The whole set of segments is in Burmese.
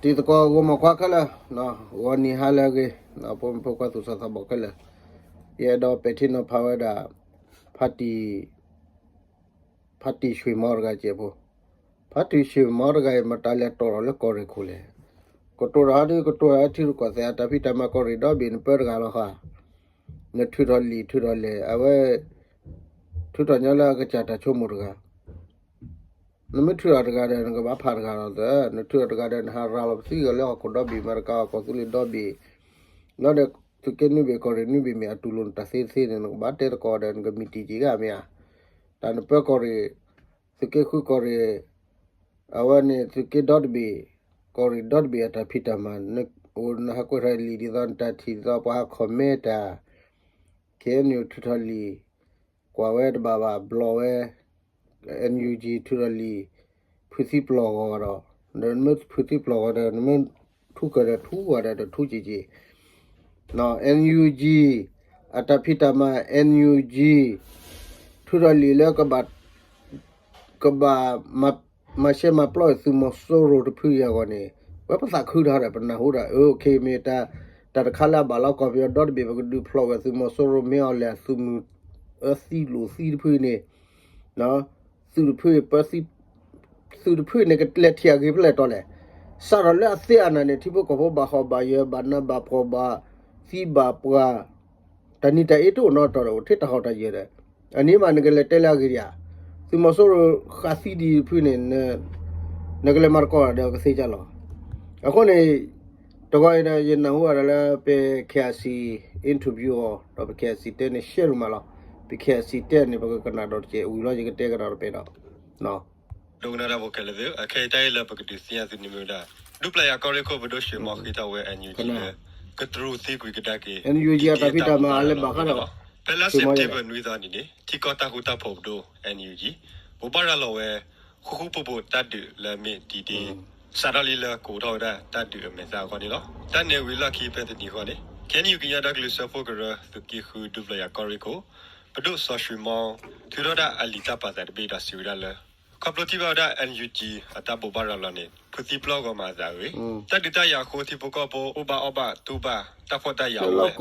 ti to ko go ma kwa kala no woni halage na pom po kwa tu sa sa bokala ye do petino power da phati shwe mor ga je bo phati shwe mor ga matale toro le kore khule ko to ra de ko to a thi ko sa ta phi ta ma ko ri do bin per ga lo ha ne thu ro le awe thu to nya la ga cha ta chu mu ga no me thu ra ga de ga ba pha ga lo de no thu ra ga de ha ra lo si ga le ko do bi mar ka ko tu li do bi no de tu ke ni be ko ri ni bi me atulun ta se ne no ba te ko de ga mi ti ji ga me a ta no pe ko ri tu ke khu ko ri awe ne tu ke dot bi ko ri dot bi ata phita man ne o na ha ko ra li di don ta thi do pa kho me ta ke ni thu tha li kwa we ba ba blow we NUG thurali phuthi blog ro ne phuthi blog ro ne thu ka re thu wa re thu ji ji no NUG atapita ma NUG thurali le ka ba ma she ma ploy su mo so ro de phu ya go ne wa pa sa khu tha re pa na ho da okay me ta khala ba la ko bi dot bi ba du flow su mo so ro me le su mu si lu si phu ne no su phu pa si su phu ne ka le thia ge ple to le sa ro le se ana ne thi bo ko ba ho ba ye ba na ba pho ba si ba pwa ta ni ta e to no to ro thi ta ho ta ye de ani ma ne ke le te la ge ya su mo so ro kha si di phu ne ne ke le mar ko da ke se ja lo a ko ne to ko ne ye na hu ara le pe kha si interview to pe kha si te ne share ma lo because he did never gonna dot je we logic take it out pedo no don't know what color a kai tai la because this year in the dupla ya ko ko bodo she mo kita we and you ke true thi ku ke da ke and you ya ta pita ma ale ba ka pela september nui da ni ne ti ko ta hu ta pho do and you ji bo ba ra lo we khu po ta de la me ti ti sa da li la ko do da ta de me sa ko ni lo ta ne we la ki pe ti ko ni can you get that glue support ga to ki khu dupla ya ko Padu Soshimo, Turoda Alita Pazat Beta Sudala, Cooperativa and UG at Tabu Baralani, Puti Blogo Mazawi, Tadita Yako Tipocopo, Oba, Tuba, Tapota Yawa,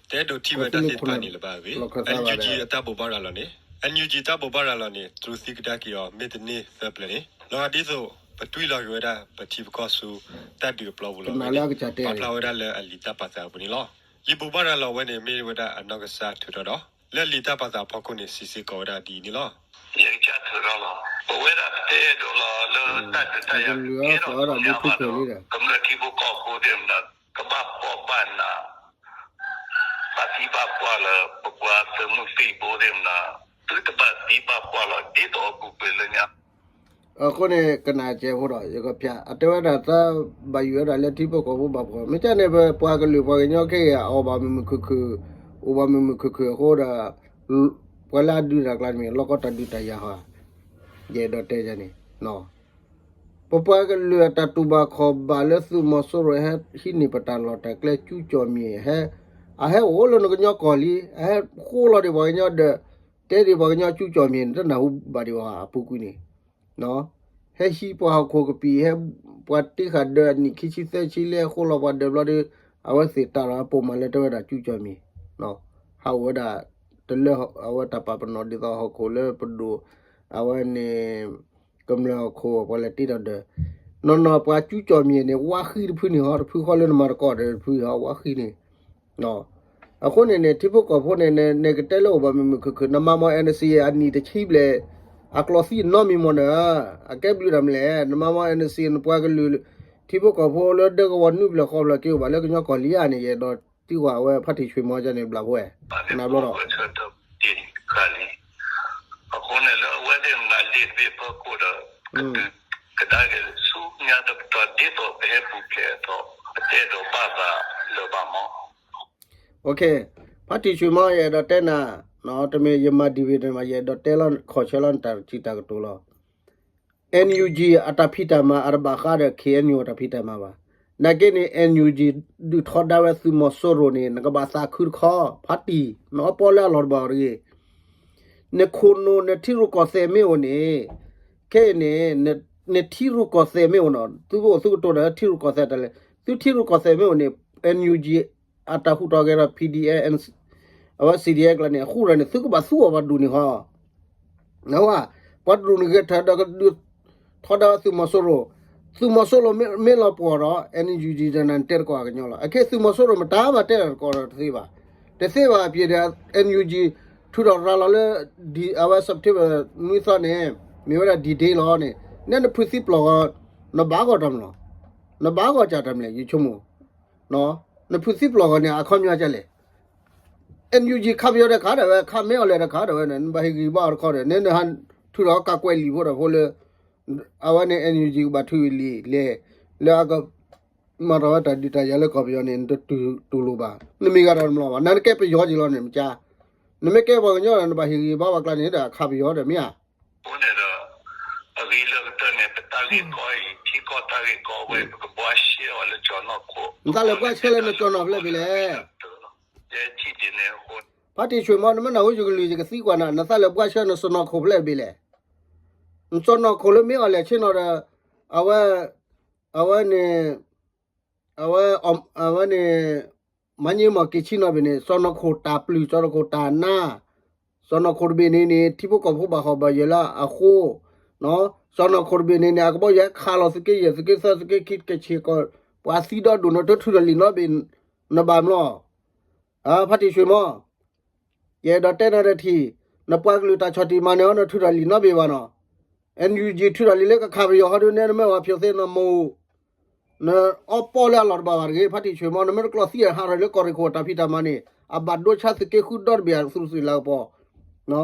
Tedo Tiva Dasi Panilabavi, and UG at Tabu Baralani, and UG Tabu Baralani, through Sikdaki or Midney Thursday, Lordizo, Patuila Rueda, Pativ Kosu, Tadu Plovula, Paplauda Alita Pazabunilo. Libubara la when a meal with a nogasa to the door. Let Lita Pata Poconi Sisi Goda di Nilo. Yang chat to Rolo. But where that day, Dola, that the Taya, Community book of them that Kabab or Bana, Patiba Kuala, Pukwa, the Mufi Bodemna, Tukaba Tiba Kuala, did all Pupilania. ko ne kana che ho ro ye ko phya atwa da ta ba yu da le ti po ko ba ko me cha ne ba pwa ka lu pwa ke nyo ke ya o ba mi khu o ba mi khu ho da wala du da kla mi lo ko ta du ta ya ha ye do te ja ni no pwa ka lu ta tu ba kho ba le su mo so ro he hi ni pata lo ta kle chu cho mi he a he o lo no ko nyo ko li he khu lo de ba nyo de te de ba nyo chu cho mi ta na hu ba de wa pu ku ni no he shi po ko ko pi he pati kha de ni ki chi se chi le ko lo ba de lo de awa se ta ra po ma le to da chu cho mi no ha wa da de le awa ta pa no de ho ko le pu do awa ne kam le ko po le ti do de no pa chu cho mi ne wa khi pu ni ho pu ko le ma ko de pu ha wa khi ni no a ko ne ti po ko po ne ke te lo ba mi ku na ma mo NC a ni de chi le a closi no mi mona a ke blu ram le na ma NC no pwa ke lu ti bo ko pho lo de ko wa nu bla ko bla ke ba le ko ko li ya ni ye do ti wa we phat ti chwe mo ja ne bla bo e na lo do Kali. Ako ne lo wa de na le be pa ko da ka da ke su nya da ta de to be pu ke to te do ba ba lo ba mo okay phat ti chwe mo ye do te na no to me ye ma dividend ma ye do telon kho chelon tar chi ta to lo NUG atapita ma arba kha de KNU atapita ma ba na ke ni NUG du thoda we su mo so ro ni na ka ba sa khur kho phati no po la lor ba ri ne khono ne thi ro ko se me o ni ke ne ne thiru ko se me ono tu bo su to da thiru ko se tale tu thiru ko se me one NUG ata hu to gera PDA and awa CDA la ne khu ra ne su ko ba su ba du ni ha na wa pa du ni ge tha da ga du thoda su masoro me la po ro NUG da nan ter ko ga nyola ake su masoro ma ta ba ter ko ro thi ba te se ba pi da NUG thu ro ra la le di awa September ni sa ne me wa di day lo ne ne principle lo na ba ko dam lo na ba ko cha dam le yi chumu no na principle lo ne a khom nya cha le NUG ခပ်ပြောတဲ့ခါတယ်ပဲခပ်မဲော်လဲတဲ့ခါတယ်ပဲဘာဟီဂီဘာခေါ်တယ်နင်းဟန်ထူတော့ကကွယ်လီဖို့တော့ဟိုလေအဝနဲ့ NUG ဘာထူလီလေလာကမတော်တာဒီတရလဲခေါ်ပြောနေတူလိုပါနမီကတော့မလို့ပါနာကဲပြရောကြီးလို့နေမကြနမကဲဘောညောဘာဟီဂီဘာကလည်းနေတာခပ်ပြောတယ်မြတ် ဘုန်းနဲ့တော့အဝီလောတော့နေပတာကြီးကိုဒီကောတာကြီးကိုဝဲကဘွားရှိော်လဲကျွန်တော်ကို ဒါလည်းကွာချဲလဲမကျွန်တော်လည်းပြီလေ ရဲ့ချီတင်နေဟို ပါတီရွှေမောင်နမနာဝကြလူကြီးကစီကွာနာနသလည်းကွာချဲနစနောခုပလဲပြီလေစနောခုလည်းမြော်လဲချင်းတော့အဝနဲ့မင်းမကချီနော်ဘင်းစနောခုတာပလူစနောခုတာနာစနောခုဘင်းနေတိပကဘဘာဟဘယလာအခုနော်စနောခုဘင်းနေအကဘရခါလို့စကေစကေစကေခိကချီကောပါစီတော့ဒုနတထူလီနော်ဘင်းနဘာမလို့ပါတီရွှေမောye da te na de thi na pwa glu ta choti ma ne no thu da li no be ba no NUG thu da li le ka kha bi yo ha do ne me wa phyo se no mo na oppo la lor ba war ge phati chwe mo na me klo si ha ra le ko ri ko ta phi ta ma ne a ba do cha se ke khu dot bi ar su su la po no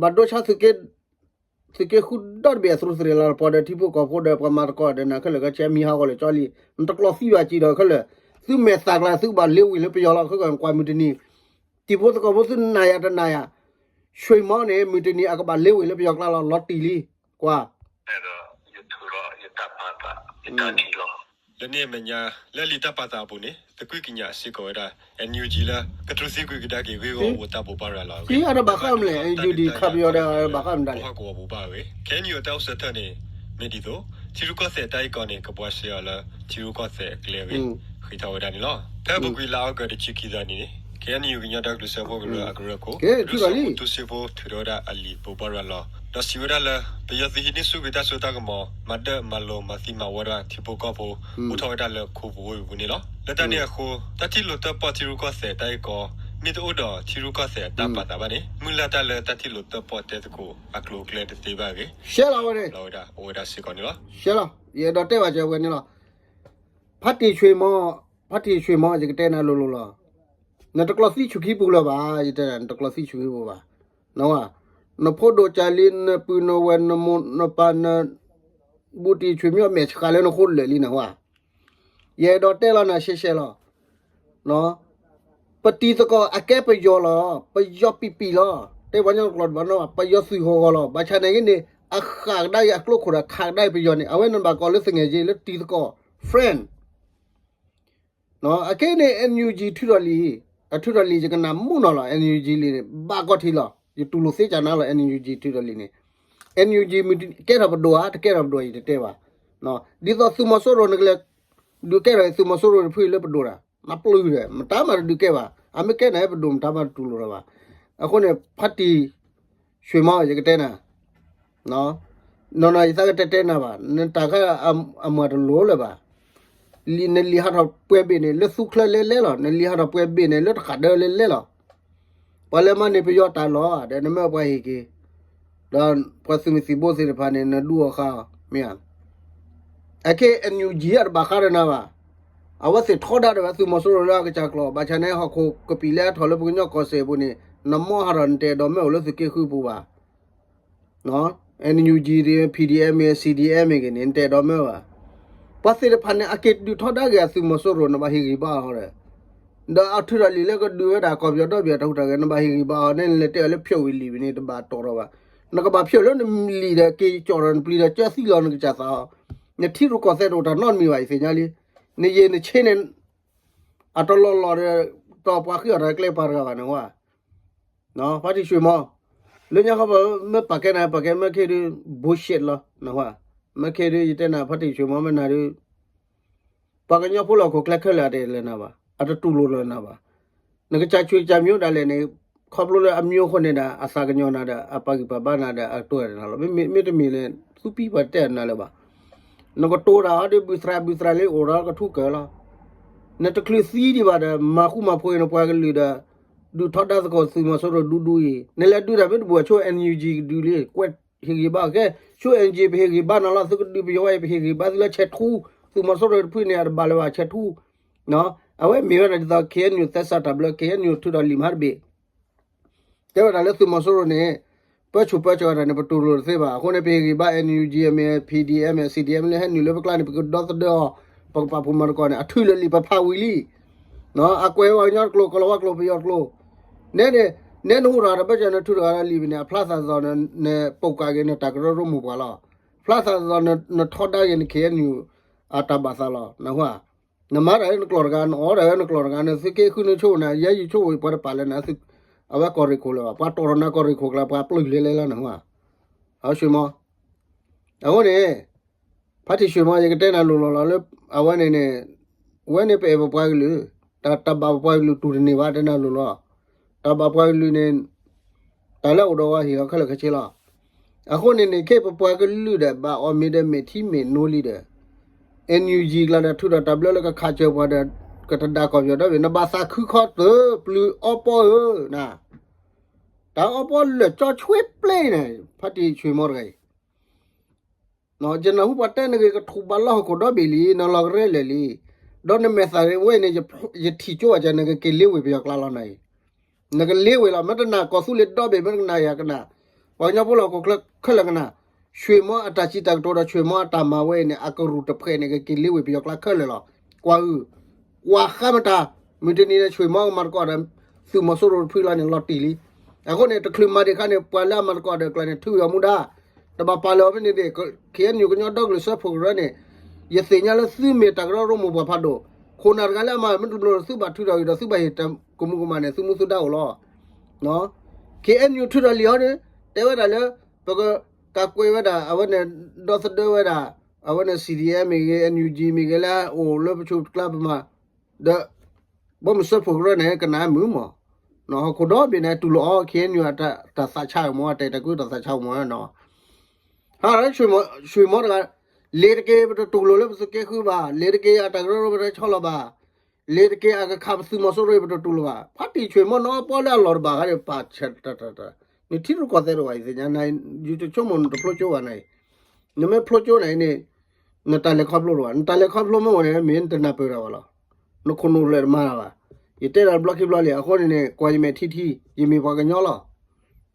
ba do cha se ke khu dot bi ar su su la po de thi po ko po de pa ma ko de na kha le ka che mi ha ko le cho li ta klo si ba chi do kha le su me sa la su ba le wi le pe yo la kha ka kwa mi ti niတီဘောတကဘောစနာရတနာရရွှေမောင်းနေမီတနီအကပါလေးဝေလည်းပြောကလာလော်တီလီကွာ အဲ့တော့ယူထူတော့ယူတပ်ပါတာယူတတီလော le ne menya le li ta pa ta bu ne te ku ki nya si ko da NUG la ka tru si ku ki da ki we go wo ta bo pa ra la ဒီအရဘာကမလဲဒီဒီခပ်ပြောတယ်ဘာကမတယ် ha ko bo pa we can you tell us ne me di do ti ru ko se tai ko ne ka bwa se ya la ti ru ko se kle we khi ta wa da ni lo ta bu ki la ka de chi ki da ni can you nya da lu se bo ga agro ko tu se bo tu ro da ali bo pa ra la da si wa la be ya si ni su be da so ta ko mo ma da ma lo ma si ma wa da ti bo ko bo bo tho da le ko bo bu ni lo le ta ni ko ta ti lo ta pa ti ru ko se tai ko mi to do ti ru ko se ta pa ta ba ni mu la ta le ta ti lo ta po te ko aklo kle de te ba ge ရှဲလာဝဲ lo da o da si ko ni lo ရှဲလာရေတော့တဲ့ပါကျဝဲနေလားဖတ်တီရွှေမောဒီကတဲ့နာလိုလားနတကလစီချူခိပူလာပါရတဲ့နတကလစီချူခိပူပါနော်နဖို့ဒိုချာလင်းပူနိုဝနမနပနဘူတီချွေမြော့မဲချခါလဲနခုလေလီနော်ရေတော့တဲ့လာနာရှဲရှဲလားနော်ပတိတကောအကဲပယောလားပယောပီပီလားတဲ့ဝညောကလော့ဘာနော်ပယောစီဟောလားဘာချနေနေအခါဒိုင်အခလုခရခါဒိုင်ပယောနေအဝဲနဘာကောလစငယ်ကြီးလက်တီတကော friend နော်အကဲနေ NUG ထူတော်လီအထူတော်လီကနာမှုနော်လား NUG လီဘာကောထီလားယူတူလို့စေချာနာလား NUG ထူတော်လီနေ NUG မီကဲရဘဒိုဟာတကဲရဘဒိုရတဲ့ပါနော်ဒီတော့စုမဆိုးရောနကလေဒုကဲရစုမဆိုးရောဖွေလေဘဒိုရာမပလူရမတားမဒုကဲပါအမကဲနေဘဒုံတာမတူလို့ပါအခုနေဖတ်တီရွှေမောရကတဲ့နာနော်ဤစားကတဲ့နာပါနတာကအမရလို့လေပါလီနလီဟာတော့ပွဲဘင်းနေလက်စုခလဲလဲလောနလီဟာတော့ပွဲဘင်းနေလက်ခါတယ်လဲလောပလဲမနေပြရတာလောတဲ့နမပွဲဟီကေတော့ပစမစီဘိုစီဖာနေနဒူခါမြန်အကေအန်ယူဂျီရဘာခရနာပါအဝစစ်ထောဒါရစုမဆိုရလာကချကလောဘာချနေဟခုကပီလဲထော်လပုညကောဆေဘူးနေနမောဟရန်တေတော့မဲလို့စကေခုပူပါနော် NUG တွေ PDM CDM ကနေတေတော့မဲပါပါစေဖာနေအကေဒူထောဒါကစုမဆိုရနဘာဟီဂီပါဟောရဒါအထူရလီလေကဒူရတာကောပြောတော့ပြထုတ်တာကနဘာဟီဂီပါနဲ့လက်တဲလေဖြုတ်ဝီလီနေတဘာတော်တော့ပါနကဘာဖြုတ်လို့လီတဲ့ကေကျော်ရန်ပလီတဲ့ချက်စီလောနကချသာညတိရကောဆေတော့နော်မီဝိုင်စေညာလီနေရနေချင်းနေအတလောလောတော့ပွားခရကလေပါရကနော်ပါတီရွှေမောလူညာကမပကဲမခဲဘူရှစ်လောနော် မခေရတဲ့နာဖတ်တိချွေမမနာရပါကညဖလို့ကိုကလခလာတယ်လည်းနာပါအတတူလို့လည်းနာပါငကချချွေချမျိုးတာလည်းနေခေါပလို့လည်းအမျိုးခွနေတာအစာကညောနာတာအပကိပပနာတာအတွေ့တယ်နော်မေတမီလည်းသူပြီးပါတဲ့နာလည်းပါငကတိုရာဒီဘီစရာလေးအိုရာကထုကလာနတကလစီဒီပါဒမခုမဖွေးနပွားကလေးတာဒူထောက်တာစကောစီမဆိုဒူဒူရီနေလည်းဒူရပဲဘူချို NUG ဒူလေးကွက်ဟေဂီဘာကဲချို NG ဘေဂီဘာနာလာစကဒူဘယောဘေဂီဘာလည်းချက်ထူစီမဆိုဒဖွေးနေရဘာလဝချက်ထူနော်အဝဲမြေရတဲ့ KNU သက်စာတဘလ KNU ထူတော်လီမာဘေတဲ့ဒါလည်းစီမဆိုနေပတ်ချူရတဲ့ပတူလို့စေပါခုနေဘေဂီဘာ NUG အမေ PDM CDM လည်းဟဲ့နူလည်းပကလာနေပကတော့ပပပူမရကောနေအထူလလီပဖာဝီလီနော်အကွဲဝါညော့ကလိုကလောကလိုပြောကလိုနဲနိုရာဘကျနထူရာလီဘနေဖလာဆာဇောနဲပုတ်ကာကနေတကရရမှုပါလားဖလာဆာဇောနထော်ဒါရင်ကေနူအတာဘာဆာလာနဟွာနမရန်ကလောကန်အော်ရန်ကလောကန်စကေခုနချိုနာရယူချိုဝပပါလနာစအဝကောရီခိုလာပါတော်နာကောရီခိုကလာပါပလူလေလေလာနဟွာဟောရှိမအခုနေဖတ်တိရှိမရကတဲ့နာလိုလောလေအဝနေဝဲနေပေပွားလူတဘပွားလူတူနေပါတဲ့နာလိုလောတဘပွားလူနေတလည်းတော့ဟီခလခချီလာအခုနေခေပပွားကလူတဲ့ဘာအမီတဲ့မီတီမီနိုလီတဲ့ NUG လာတဲ့ထူတာတဘလကခါချပွားတဲ့ကတဒါကောပြောတော့နဘာသာခုခတ်ပလူအပေါ်နာတာအပေါ်လေချချွေပလေနေဖတ်တိချွေမော်ရိုင်နော်ကျွန်တော်ပတ်တဲ့နေကထူဘလာကိုတော့ဘီလီနော်လောက်ရဲလေလီတော့နမေစာဝဲနေရထီချိုအကြနေကလေးဝေပြောကလာလာနိုင်နကလေးဝေလာမတနာကောဆူလက်တော့ဘေမနာရကနာဘာညာပို့လောက်ကိုခလကနာရွှေမောအတချီတက်တော့ရွှေမောအတမဝဲနေအကရူတဖဲနေကလေးဝေပြောကလာခလဲလားကွာဝါခမတာမတနေရွှေမောမကောတယ်သူမဆိုးရဖီလာနေလော်တီလီအခုနေတခလမဒီခနဲ့ပွာလာမကောတယ်ကလည်းထူရမှုဒါတဘပါလောဘနေတဲ့ခေညုကညတော့လဆဖို့ရနေယသိညာလစုမေတကရရမှုဘဖတ်တော့ခုနကလည်းမလို့စုဘထူတော်ရစုဘဟေတကုမှုကမနဲ့စုမှုစုတော့လောနော် KNU ထူတော်လျောတယ်တဲဝဒါလည်းဘကကွေဝဒါအဝနဲ့ဒေါသဒဝဒါအဝနဲ့ CDM မြေ NUG မြေကလာအိုလောပချူကလပ်မှာဒဘမစဖို့ရနေကနာမှုမနော်ခုတော့ပြနေတူလော KNU တဆချောင်းမောတဲ့တကူတဆချောင်းမောနော်ဟာရွှေမောကလေတကေတူလိုလေစကေခုပါလေတကေအတကရဘရချောလပါလေတကေအကခပ်စုမဆိုရဘတူလပါဖတ်တီရွှေမောနော်ပေါ်လာလော်ဘာရပါချက်တနိတိရကောတဲ့ဝိုင်းစညာနိုင်ယူတချုံမန်တပလိုချိုဝနိုင်နမေပလိုချိုနိုင်နေနတလေခပ်လို့နတလေခပ်လို့မောနေမင်းတနာပေရဝလားနခုနိုလေမာပါယတဲ့ဘလော့ကဘလော့လေအခုနေကွာယမေထီယမေပါကညောလား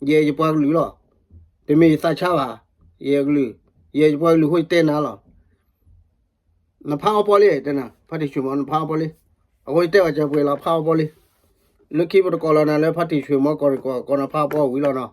ယေပွားလူလားတမေစာချပါယေဂလူယေပွားလူဟိုတဲ့နာလားနဖာပေါ်လေတဲ့နာဖတ်တိချွေမနဖာပေါ်လေအဝိတဲ့အကြပွေလားဖာပေါ်လေလခိဘကောလာနာလေဖတ်တိချွေမကောနဖာပေါ်ဝီလားနော်